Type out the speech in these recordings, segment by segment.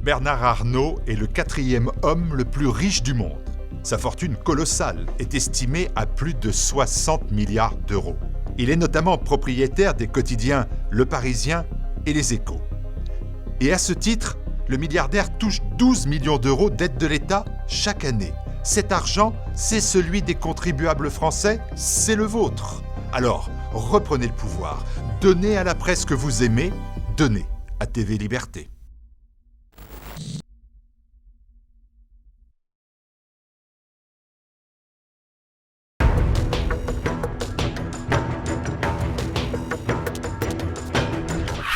Bernard Arnault est le 4e homme le plus riche du monde. Sa fortune colossale est estimée à plus de 60 milliards d'euros. Il est notamment propriétaire des quotidiens Le Parisien et Les Échos. Et à ce titre, le milliardaire touche 12 millions d'euros d'aide de l'État chaque année. Cet argent, c'est celui des contribuables français, c'est le vôtre. Alors, reprenez le pouvoir, donnez à la presse que vous aimez, donnez à TV Liberté.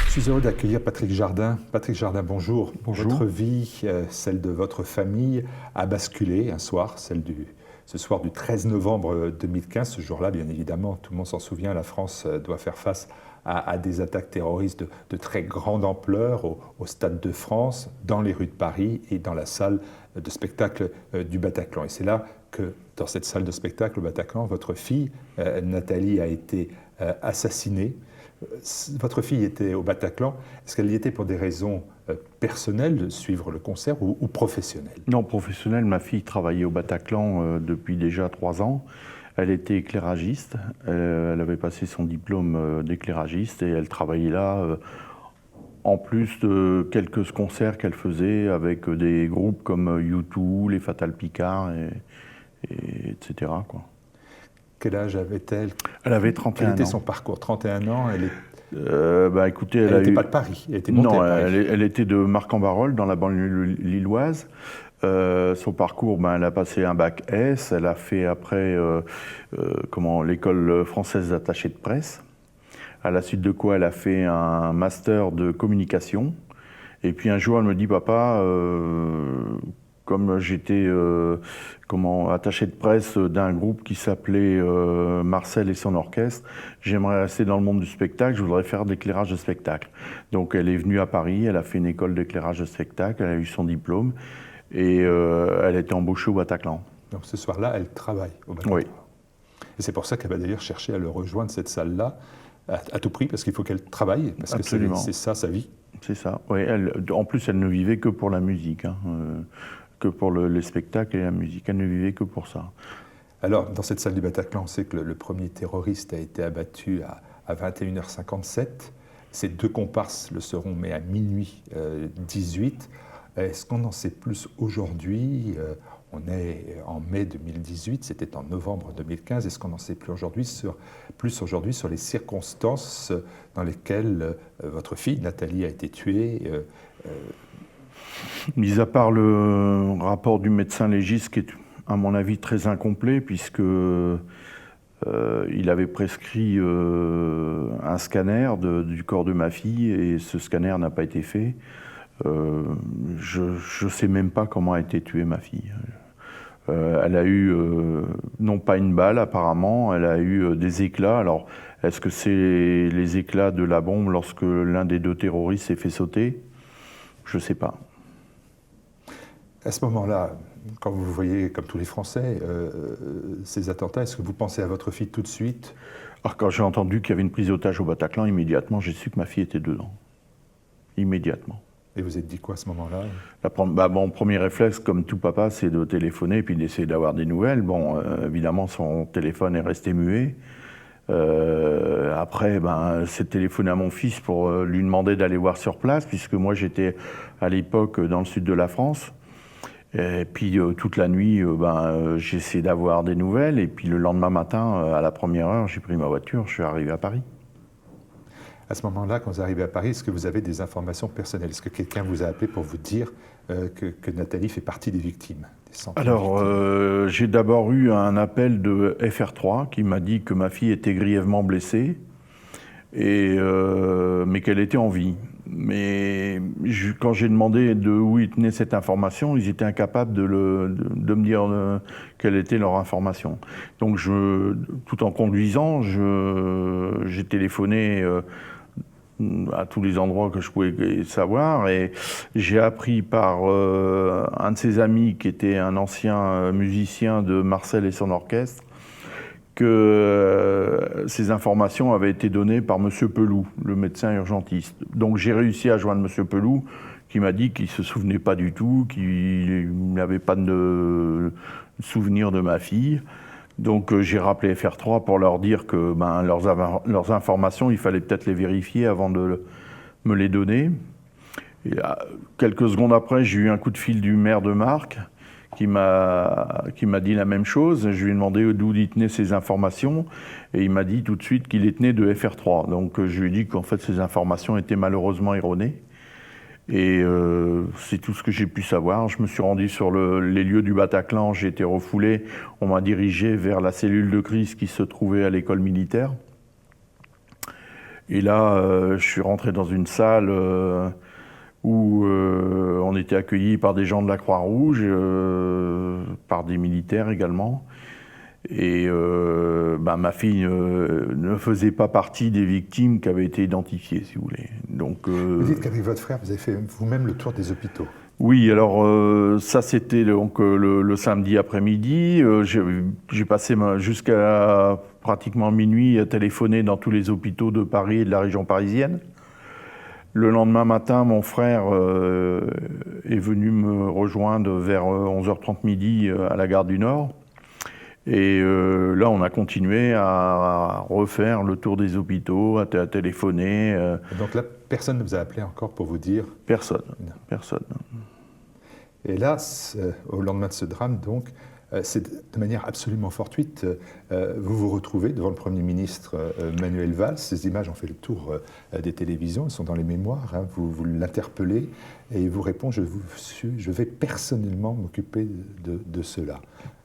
Je suis heureux d'accueillir Patrick Jardin. Patrick Jardin, bonjour. Bonjour. Votre vie, celle de votre famille, a basculé un soir, ce soir du 13 novembre 2015. Ce jour-là, bien évidemment, tout le monde s'en souvient, la France doit faire face à des attaques terroristes de très grande ampleur au Stade de France, dans les rues de Paris et dans la salle de spectacle du Bataclan. Et c'est là que, dans cette salle de spectacle au Bataclan, votre fille, Nathalie, a été assassinée. Votre fille était au Bataclan. Est-ce qu'elle y était pour des raisons personnelles, de suivre le concert, ou professionnelles? Non, professionnelle. Ma fille travaillait au Bataclan depuis déjà 3 ans. Elle était éclairagiste. Elle avait passé son diplôme d'éclairagiste et elle travaillait là en plus de quelques concerts qu'elle faisait avec des groupes comme U2, les Fatal Picard, etc. quoi. Quel âge avait-elle? Elle avait 31 ans. Quel était son parcours? 31 ans, écoutez, elle n'était pas de Paris, elle était montée non, à Paris. elle était de Marc-en-Barœul, dans la banlieue lilloise. Son parcours, elle a passé un bac S, elle a fait après l'école française d'attaché de presse, à la suite de quoi elle a fait un master de communication. Et puis un jour, elle me dit, papa, comme j'étais attaché de presse d'un groupe qui s'appelait Marcel et son orchestre, j'aimerais rester dans le monde du spectacle, je voudrais faire de l'éclairage de spectacle. Donc elle est venue à Paris, elle a fait une école d'éclairage de spectacle, elle a eu son diplôme et elle a été embauchée au Bataclan. Donc ce soir-là, elle travaille au Bataclan. Oui. Et c'est pour ça qu'elle va d'ailleurs chercher à le rejoindre, cette salle-là, à tout prix, parce qu'il faut qu'elle travaille, parce Absolument. que c'est ça sa vie. C'est ça, oui. En plus, elle ne vivait que pour la musique, que pour les spectacles et la musique. Elle ne vivait que pour ça. Alors, dans cette salle du Bataclan, on sait que le premier terroriste a été abattu à 21h57. Ces 2 comparses le seront, mais à minuit 18. Est-ce qu'on en sait plus aujourd'hui? On est en mai 2018, c'était en novembre 2015. Est-ce qu'on en sait plus aujourd'hui sur les circonstances dans lesquelles votre fille, Nathalie, a été tuée? Mis à part le rapport du médecin légiste, qui est, à mon avis, très incomplet, puisque il avait prescrit un scanner du corps de ma fille, et ce scanner n'a pas été fait. Je ne sais même pas comment a été tuée ma fille. Elle a eu, non pas une balle apparemment, elle a eu des éclats. Alors, est-ce que c'est les éclats de la bombe lorsque l'un des 2 terroristes s'est fait sauter? Je ne sais pas. À ce moment-là, quand vous voyez, comme tous les Français, ces attentats, est-ce que vous pensez à votre fille tout de suite? Alors, quand j'ai entendu qu'il y avait une prise d'otage au Bataclan, immédiatement, j'ai su que ma fille était dedans. Immédiatement. Et vous êtes dit quoi à ce moment-là? Mon premier réflexe, comme tout papa, c'est de téléphoner et puis d'essayer d'avoir des nouvelles. Bon, évidemment, son téléphone est resté muet. Après, c'est de téléphoner à mon fils pour lui demander d'aller voir sur place, puisque moi, j'étais à l'époque dans le sud de la France. Et puis, toute la nuit, j'ai essayé d'avoir des nouvelles. Et puis, le lendemain matin, à la première heure, j'ai pris ma voiture, je suis arrivé à Paris. À ce moment-là, quand vous arrivez à Paris, est-ce que vous avez des informations personnelles? Est-ce que quelqu'un vous a appelé pour vous dire que Nathalie fait partie des victimes? Alors, j'ai d'abord eu un appel de FR3 qui m'a dit que ma fille était grièvement blessée, mais qu'elle était en vie. Mais quand j'ai demandé d'où ils tenaient cette information, ils étaient incapables de me dire quelle était leur information. Donc, tout en conduisant, j'ai téléphoné à tous les endroits que je pouvais savoir, et j'ai appris par un de ses amis qui était un ancien musicien de Marcel et son orchestre que ces informations avaient été données par M. Peloux, le médecin urgentiste. Donc j'ai réussi à joindre M. Peloux, qui m'a dit qu'il ne se souvenait pas du tout, qu'il n'avait pas de souvenir de ma fille. Donc j'ai rappelé FR3 pour leur dire que leurs informations, il fallait peut-être les vérifier avant de me les donner. Et là, quelques secondes après, j'ai eu un coup de fil du maire de Marques qui m'a dit la même chose. Je lui ai demandé d'où il tenait ces informations et il m'a dit tout de suite qu'il les tenait de FR3. Donc je lui ai dit qu'en fait ces informations étaient malheureusement erronées. Et c'est tout ce que j'ai pu savoir. Je me suis rendu sur les lieux du Bataclan, j'ai été refoulé. On m'a dirigé vers la cellule de crise qui se trouvait à l'école militaire. Et là, je suis rentré dans une salle où on était accueillis par des gens de la Croix-Rouge, par des militaires également. Et ma fille ne faisait pas partie des victimes qui avaient été identifiées, si vous voulez. Donc, vous dites qu'avec votre frère, vous avez fait vous-même le tour des hôpitaux. Oui, alors ça c'était donc le samedi après-midi. J'ai passé jusqu'à pratiquement minuit à téléphoner dans tous les hôpitaux de Paris et de la région parisienne. Le lendemain matin, mon frère est venu me rejoindre vers 11h30 midi à la gare du Nord. Et là, on a continué à refaire le tour des hôpitaux, à téléphoner. Donc là, personne ne vous a appelé encore pour vous dire? Personne. Et là, au lendemain de ce drame, donc, c'est de manière absolument fortuite, vous vous retrouvez devant le Premier ministre Manuel Valls. Ces images ont fait le tour des télévisions, elles sont dans les mémoires. Hein, vous l'interpellez et il vous répond « Je vais personnellement m'occuper de cela ».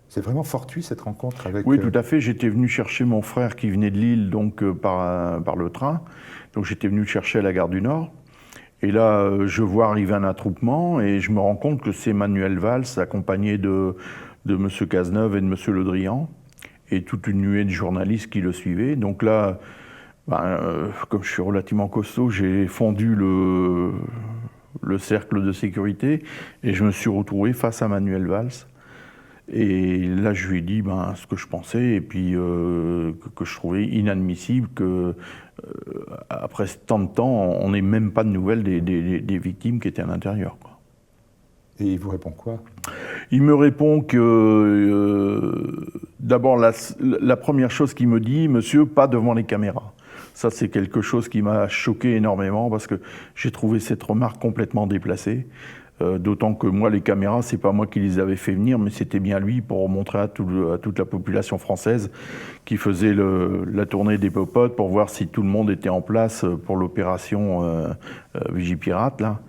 C'est vraiment fortuit cette rencontre avec... Oui, tout à fait. J'étais venu chercher mon frère qui venait de Lille donc, par le train. Donc j'étais venu le chercher à la gare du Nord. Et là, je vois arriver un attroupement et je me rends compte que c'est Manuel Valls accompagné de M. Cazeneuve et de M. Le Drian et toute une nuée de journalistes qui le suivaient. Donc là, comme je suis relativement costaud, j'ai fendu le cercle de sécurité et je me suis retrouvé face à Manuel Valls. Et là, je lui ai dit ce que je pensais et puis que je trouvais inadmissible que après tant de temps, on n'ait même pas de nouvelles des victimes qui étaient à l'intérieur. Et il vous répond quoi? Il me répond que d'abord la première chose qu'il me dit, monsieur, pas devant les caméras. Ça, c'est quelque chose qui m'a choqué énormément parce que j'ai trouvé cette remarque complètement déplacée. D'autant que moi, les caméras, c'est pas moi qui les avais fait venir, mais c'était bien lui pour montrer à toute la population française qui faisait la tournée des popotes pour voir si tout le monde était en place pour l'opération Vigipirate, là.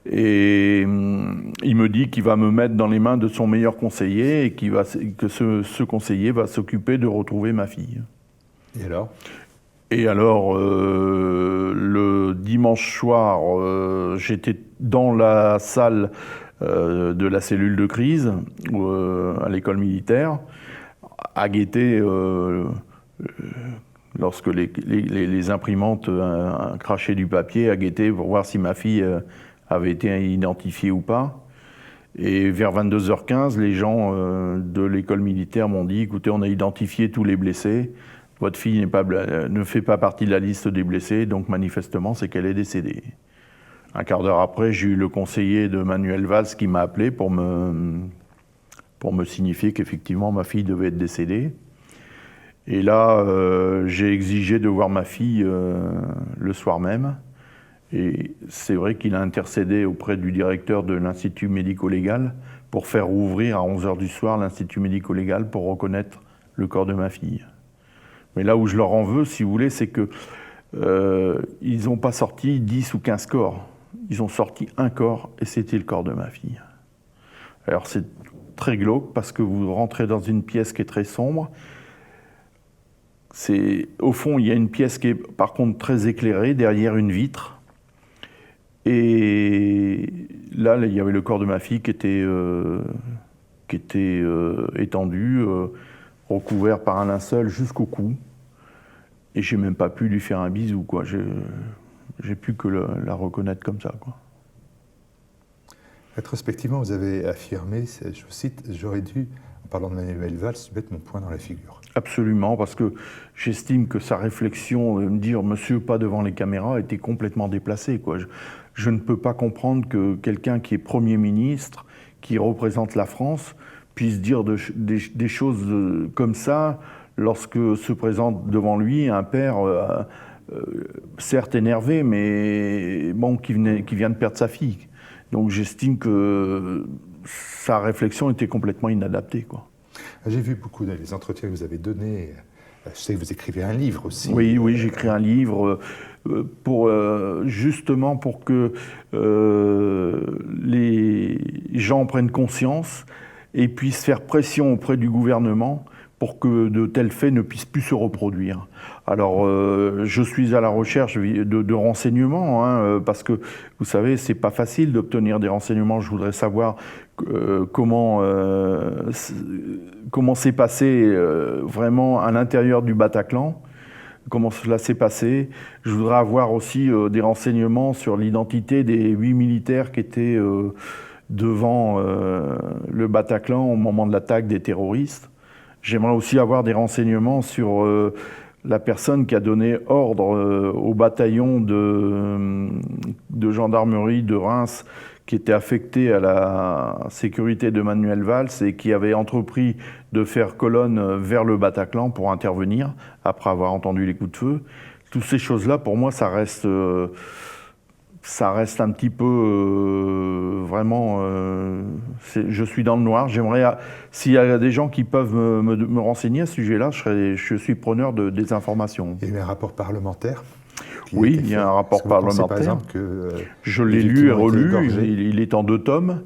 Et il me dit qu'il va me mettre dans les mains de son meilleur conseiller et que ce conseiller va s'occuper de retrouver ma fille. Et alors ? Et alors, le dimanche soir, j'étais dans la salle de la cellule de crise à l'école militaire, à guetter, lorsque les imprimantes crachaient du papier, à guetter pour voir si ma fille avait été identifiée ou pas. Et vers 22h15, les gens de l'école militaire m'ont dit « Écoutez, on a identifié tous les blessés. Votre fille ne fait pas partie de la liste des blessés, donc manifestement, c'est qu'elle est décédée. » Un quart d'heure après, j'ai eu le conseiller de Manuel Valls qui m'a appelé pour me signifier qu'effectivement, ma fille devait être décédée. Et là, j'ai exigé de voir ma fille le soir même. Et c'est vrai qu'il a intercédé auprès du directeur de l'Institut médico-légal pour faire ouvrir à 11h du soir l'Institut médico-légal pour reconnaître le corps de ma fille. Mais là où je leur en veux, si vous voulez, c'est que ils n'ont pas sorti 10 ou 15 corps. Ils ont sorti un corps et c'était le corps de ma fille. Alors c'est très glauque parce que vous rentrez dans une pièce qui est très sombre. Au fond, il y a une pièce qui est par contre très éclairée, derrière une vitre. Et là, il y avait le corps de ma fille qui était étendu, recouvert par un linceul jusqu'au cou. Et j'ai même pas pu lui faire un bisou, quoi. J'ai pu que la reconnaître comme ça, quoi. Rétrospectivement, vous avez affirmé, je vous cite, « J'aurais dû, en parlant de Manuel Valls, mettre mon poing dans la figure ». Absolument, parce que j'estime que sa réflexion de me dire « Monsieur, pas devant les caméras » était complètement déplacée, quoi. Je ne peux pas comprendre que quelqu'un qui est Premier ministre, qui représente la France, puisse dire des choses comme ça lorsque se présente devant lui un père, certes énervé, mais bon, qui vient de perdre sa fille. Donc j'estime que sa réflexion était complètement inadaptée, quoi. J'ai vu beaucoup des entretiens que vous avez donnés. Je sais que vous écrivez un livre aussi. Oui, j'écris un livre justement pour que les gens prennent conscience et puissent faire pression auprès du gouvernement pour que de tels faits ne puissent plus se reproduire. Alors, je suis à la recherche de renseignements, hein, parce que, vous savez, c'est pas facile d'obtenir des renseignements. Je voudrais savoir comment s'est passé vraiment à l'intérieur du Bataclan, comment cela s'est passé. Je voudrais avoir aussi des renseignements sur l'identité des 8 militaires qui étaient devant le Bataclan au moment de l'attaque des terroristes. J'aimerais aussi avoir des renseignements sur la personne qui a donné ordre au bataillon de gendarmerie de Reims qui était affecté à la sécurité de Manuel Valls et qui avait entrepris de faire colonne vers le Bataclan pour intervenir après avoir entendu les coups de feu. Toutes ces choses-là, pour moi, ça reste un petit peu vraiment... je suis dans le noir. J'aimerais, s'il y a des gens qui peuvent me renseigner à ce sujet-là, je suis preneur des informations. Il y a eu un rapport parlementaire. Oui, il y a un rapport parlementaire. Par exemple, je l'ai lu et relu. Il est en 2 tomes.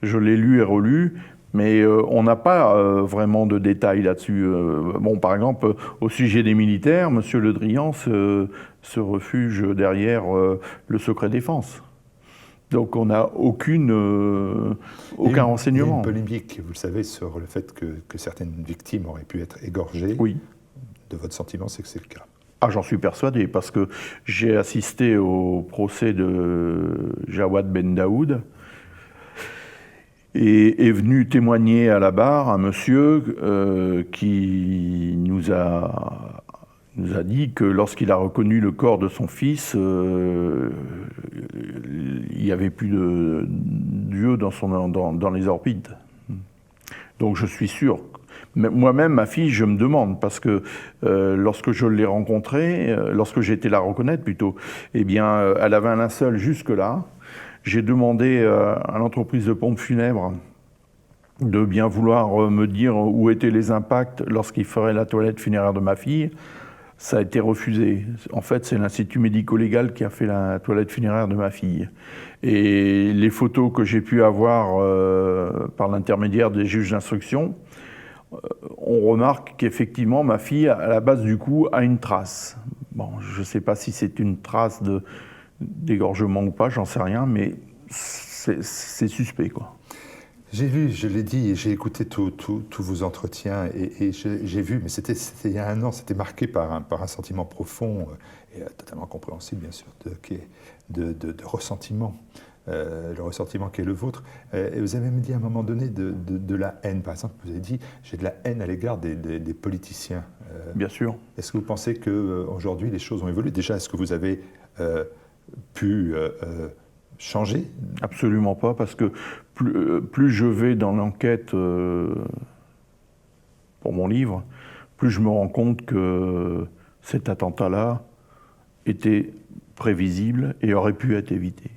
Je l'ai lu et relu. Mais on n'a pas vraiment de détails là-dessus. Bon, par exemple, au sujet des militaires, M. Le Drian se refuge derrière le secret défense. Donc on n'a aucun renseignement. Il y a une polémique, vous le savez, sur le fait que certaines victimes auraient pu être égorgées. Oui. De votre sentiment, c'est que c'est le cas? Ah, j'en suis persuadé, parce que j'ai assisté au procès de Jawad Ben Daoud, et est venu témoigner à la barre un monsieur qui nous a dit que lorsqu'il a reconnu le corps de son fils, il n'y avait plus de Dieu dans les orbites. Donc je suis sûr. Moi-même, ma fille, je me demande, parce que lorsque je l'ai rencontrée, lorsque j'ai été la reconnaître plutôt, eh bien, elle avait un linceul jusque-là. J'ai demandé à l'entreprise de pompes funèbres de bien vouloir me dire où étaient les impacts lorsqu'il ferait la toilette funéraire de ma fille. Ça a été refusé. En fait, c'est l'Institut médico-légal qui a fait la toilette funéraire de ma fille. Et les photos que j'ai pu avoir par l'intermédiaire des juges d'instruction, on remarque qu'effectivement, ma fille, à la base du cou, a une trace. Bon, je ne sais pas si c'est une trace d'égorgement ou pas, j'en sais rien, mais c'est suspect, quoi. J'ai vu, je l'ai dit, et j'ai écouté tous vos entretiens, et j'ai vu, mais c'était il y a 1 an, c'était marqué par un sentiment profond, et totalement compréhensible, bien sûr, de ressentiment, le ressentiment qui est le vôtre. Et vous avez même dit à un moment donné de la haine. Par exemple, vous avez dit, j'ai de la haine à l'égard des politiciens. Bien sûr. Est-ce que vous pensez qu'aujourd'hui, les choses ont évolué? Déjà, est-ce que vous avez pu changer? Absolument pas, parce que plus je vais dans l'enquête pour mon livre, plus je me rends compte que cet attentat-là était prévisible et aurait pu être évité.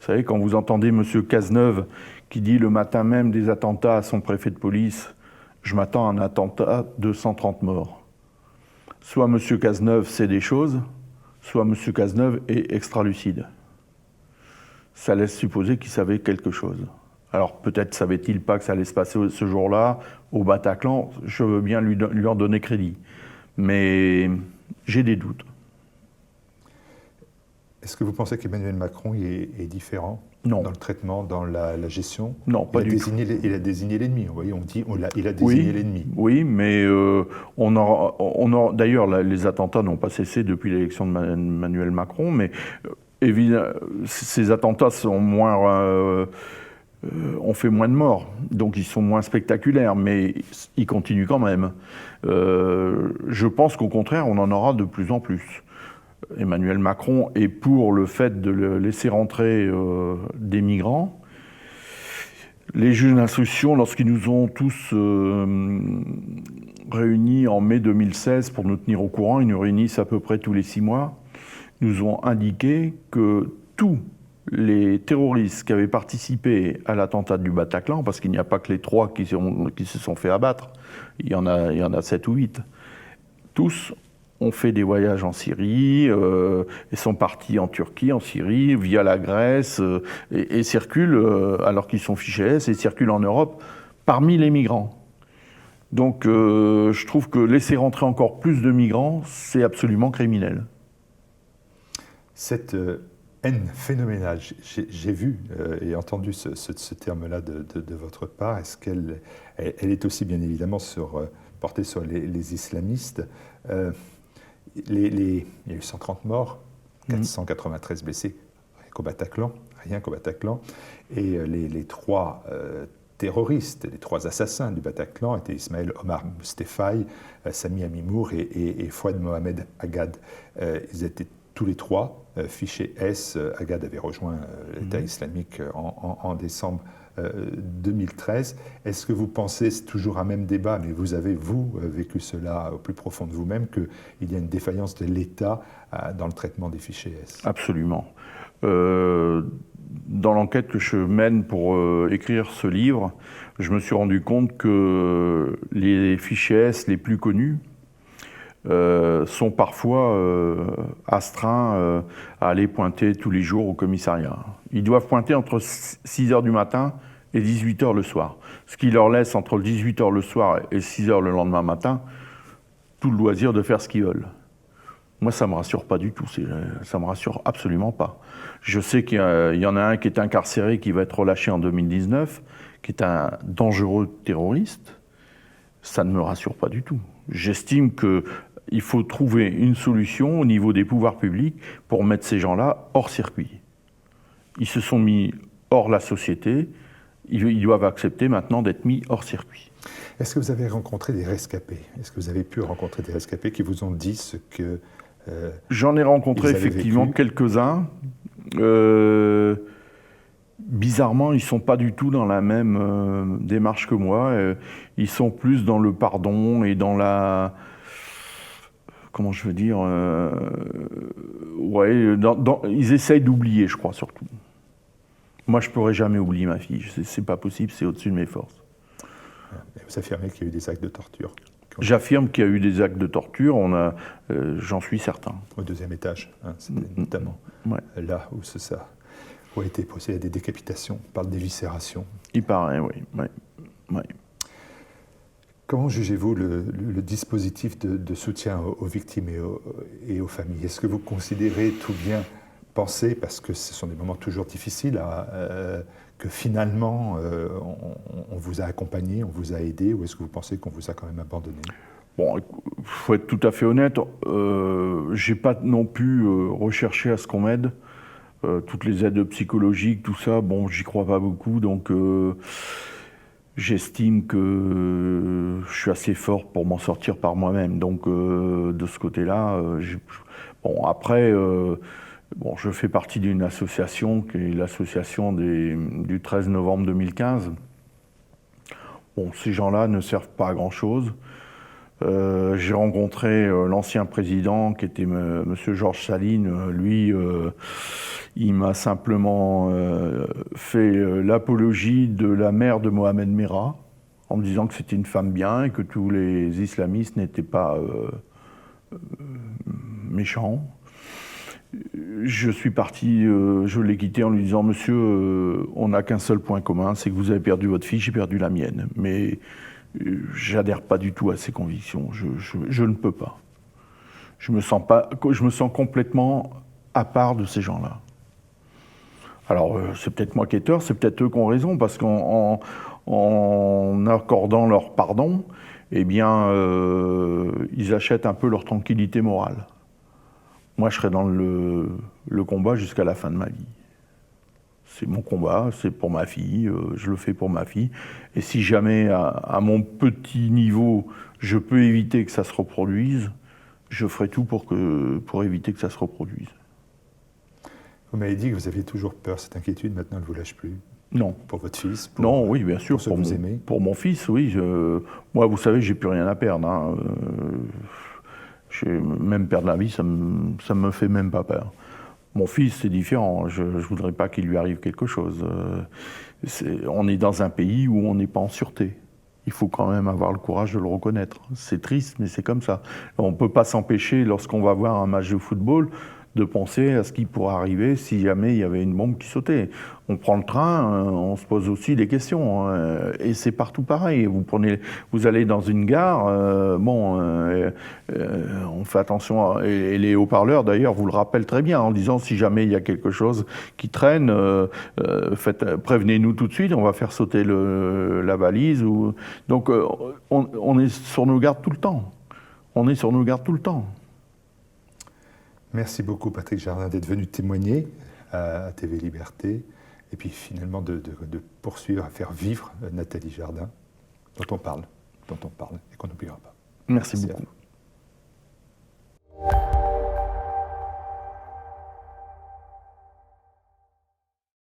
Vous savez, quand vous entendez M. Cazeneuve qui dit le matin même des attentats à son préfet de police, je m'attends à un attentat de 130 morts. Soit M. Cazeneuve sait des choses, soit M. Cazeneuve est extra-lucide. Ça laisse supposer qu'il savait quelque chose. Alors peut-être savait-il pas que ça allait se passer ce jour-là au Bataclan, je veux bien lui en donner crédit. Mais j'ai des doutes. Est-ce que vous pensez qu'Emmanuel Macron est différent? Non. Dans le traitement, dans la gestion? Non, pas du tout. Il a désigné l'ennemi, vous voyez, on dit il a désigné l'ennemi. Oui, mais d'ailleurs, les attentats n'ont pas cessé depuis l'élection de Emmanuel Macron, mais évidemment, ces attentats sont ont fait moins de morts, donc ils sont moins spectaculaires, mais ils continuent quand même. Je pense qu'au contraire, on en aura de plus en plus. Emmanuel Macron est pour le fait de laisser rentrer des migrants. Les juges d'instruction, lorsqu'ils nous ont tous réunis en mai 2016 pour nous tenir au courant, ils nous réunissent à peu près tous les 6 mois, nous ont indiqué que tous les terroristes qui avaient participé à l'attentat du Bataclan, parce qu'il n'y a pas que les 3 qui se sont fait abattre, il y en a 7 ou 8, tous ont fait des voyages en Syrie, et sont partis en Turquie, en Syrie, via la Grèce, et circulent, alors qu'ils sont fichés S, et circulent en Europe parmi les migrants. Donc je trouve que laisser rentrer encore plus de migrants, c'est absolument criminel. Cette haine phénoménale, j'ai vu et entendu ce terme-là de votre part. Est-ce qu'elle est aussi bien évidemment portée sur les islamistes? Il y a eu 130 morts, 493 blessés, rien qu'au Bataclan. Et les 3 terroristes, les 3 assassins du Bataclan étaient Ismaël Omar Mustefai, Sami Amimour et Fouad Mohamed Agad. Ils étaient tous les 3 fichés S. Agad avait rejoint l'État islamique en décembre 2013. Est-ce que vous pensez, c'est toujours un même débat, mais vous avez, vécu cela au plus profond de vous-même, qu'il y a une défaillance de l'État dans le traitement des fichiers S? Absolument. Dans l'enquête que je mène pour écrire ce livre, je me suis rendu compte que les fichiers S les plus connus sont parfois astreints à aller pointer tous les jours au commissariat. Ils doivent pointer entre 6h du matin et 18h le soir. Ce qui leur laisse entre 18h le soir et 6h le lendemain matin tout le loisir de faire ce qu'ils veulent. Moi, ça ne me rassure pas du tout. Ça ne me rassure absolument pas. Je sais qu'il y en a un qui est incarcéré, qui va être relâché en 2019, qui est un dangereux terroriste. Ça ne me rassure pas du tout. J'estime qu'il faut trouver une solution au niveau des pouvoirs publics pour mettre ces gens-là hors circuit. Ils se sont mis hors la société, ils doivent accepter maintenant d'être mis hors circuit. Est-ce que vous avez rencontré des rescapés? Est-ce que vous avez pu rencontrer des rescapés qui vous ont dit ce que... J'en ai rencontré effectivement quelques-uns. Bizarrement, ils ne sont pas du tout dans la même démarche que moi. Ils sont plus dans le pardon et dans la... Comment je veux dire ils essayent d'oublier, je crois, surtout. Moi, je ne pourrais jamais oublier ma fille. Ce n'est pas possible, c'est au-dessus de mes forces. Vous affirmez qu'il y a eu des actes de torture? J'affirme qu'il y a eu des actes de torture, j'en suis certain. Au 2e étage, c'était notamment là où ça a été procédé à des décapitations, on parle d'éviscération. Il paraît, oui. Comment jugez-vous le dispositif de soutien aux victimes et aux familles? Est-ce que vous considérez tout bien penser, parce que ce sont des moments toujours difficiles, que finalement on vous a accompagné, on vous a aidé, ou est-ce que vous pensez qu'on vous a quand même abandonné? Bon, il faut être tout à fait honnête, j'ai pas non plus recherché à ce qu'on m'aide. Toutes les aides psychologiques, tout ça, bon, j'y crois pas beaucoup, donc j'estime que je suis assez fort pour m'en sortir par moi-même. Donc de ce côté-là, bon, après... Bon, je fais partie d'une association qui est l'association du 13 novembre 2015. Bon, ces gens-là ne servent pas à grand-chose. J'ai rencontré l'ancien président qui était M. Georges Saline. Lui, il m'a simplement fait l'apologie de la mère de Mohamed Merah en me disant que c'était une femme bien et que tous les islamistes n'étaient pas méchants. Je suis parti, je l'ai quitté en lui disant « Monsieur, on n'a qu'un seul point commun, c'est que vous avez perdu votre fille, j'ai perdu la mienne. » Mais j'adhère pas du tout à ces convictions, je ne peux pas. Je me sens complètement à part de ces gens-là. Alors, c'est peut-être moi qui ai tort, c'est peut-être eux qui ont raison, parce qu'en accordant leur pardon, eh bien, ils achètent un peu leur tranquillité morale. Moi, je serai dans le combat jusqu'à la fin de ma vie. C'est mon combat, c'est pour ma fille, je le fais pour ma fille. Et si jamais, à mon petit niveau, je peux éviter que ça se reproduise, je ferai tout pour éviter que ça se reproduise. Vous m'avez dit que vous aviez toujours peur, cette inquiétude, maintenant elle ne vous lâche plus. Non. Pour votre fils, Non, oui, bien sûr, pour ceux que vous aimez. Pour mon fils, oui. Moi, vous savez, j'ai plus rien à perdre. Hein. Même perdre la vie, ça me fait même pas peur. Mon fils, c'est différent. Je ne voudrais pas qu'il lui arrive quelque chose. On est dans un pays où on n'est pas en sûreté. Il faut quand même avoir le courage de le reconnaître. C'est triste, mais c'est comme ça. On ne peut pas s'empêcher, lorsqu'on va voir un match de football, de penser à ce qui pourrait arriver si jamais il y avait une bombe qui sautait. On prend le train, on se pose aussi des questions. Et c'est partout pareil. Vous allez dans une gare, on fait attention. Et les haut-parleurs, d'ailleurs, vous le rappellent très bien en disant si jamais il y a quelque chose qui traîne, prévenez-nous tout de suite, on va faire sauter la valise. Donc on est sur nos gardes tout le temps. On est sur nos gardes tout le temps. Merci beaucoup Patrick Jardin d'être venu témoigner à TV Liberté et puis finalement de poursuivre à faire vivre Nathalie Jardin dont on parle et qu'on n'oubliera pas. Merci beaucoup.